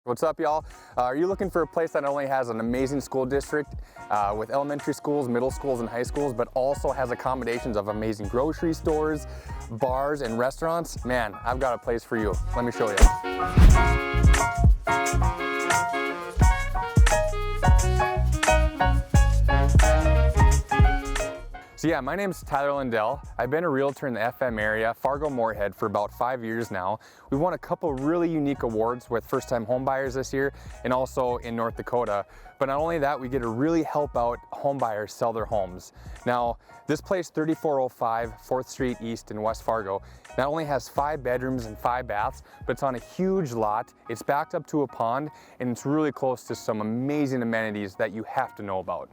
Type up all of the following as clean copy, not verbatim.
What's up, y'all? Are you looking for a place that not only has an amazing school district with elementary schools, middle schools, and high schools, but also has accommodations of amazing grocery stores, bars, and restaurants? Man, I've got a place for you. Let me show you. So yeah, my name's Tyler Lindell. I've been a realtor in the FM area, Fargo-Moorhead, for about 5 years now. We won a couple really unique awards with first-time homebuyers this year and also in North Dakota. But not only that, we get to really help out homebuyers sell their homes. Now, this place, 3405 4th Street East in West Fargo, not only has 5 bedrooms and 5 baths, but it's on a huge lot. It's backed up to a pond, and it's really close to some amazing amenities that you have to know about.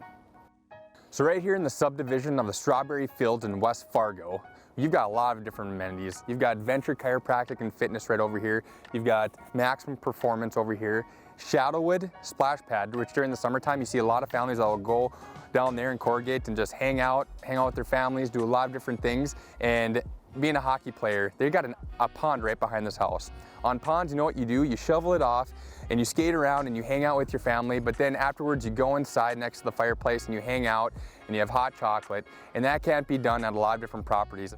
So right here in the subdivision of the Strawberry Fields in West Fargo, you've got a lot of different amenities. You've got Venture Chiropractic and Fitness right over here. You've got Maximum Performance over here. Shadowwood, Splashpad, which during the summertime you see a lot of families that will go down there and corrugate and just hang out with their families, do a lot of different things. And being a hockey player, they've got a pond right behind this house. On ponds, you know what you do? You shovel it off and you skate around and you hang out with your family, but then afterwards you go inside next to the fireplace and you hang out and you have hot chocolate, and that can't be done at a lot of different properties.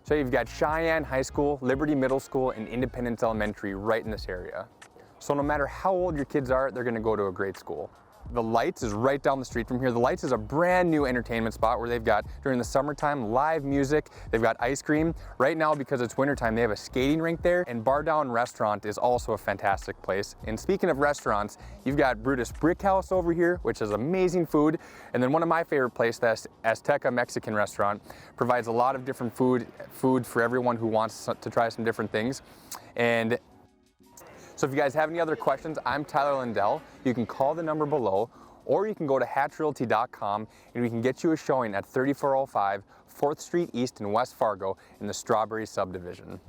So you've got Sheyenne Highschool, Liberty Middle School, and Independence Elementary right in this area. So no matter how old your kids are, they're gonna go to a great school. The Lights is right down the street from here. The Lights is a brand new entertainment spot where they've got, during the summertime, live music. They've got ice cream. Right now, because it's wintertime, they have a skating rink there, and Bar Down Restaurant is also a fantastic place. And speaking of restaurants, you've got Brewtus Brickhouse over here, which is amazing food. And then one of my favorite places, the Azteca Mexican restaurant, provides a lot of different food for everyone who wants to try some different things. And so if you guys have any other questions, I'm Tyler Lindell. You can call the number below, or you can go to hatchrealty.com and we can get you a showing at 3405 4th Street East in West Fargo in the Strawberry Subdivision.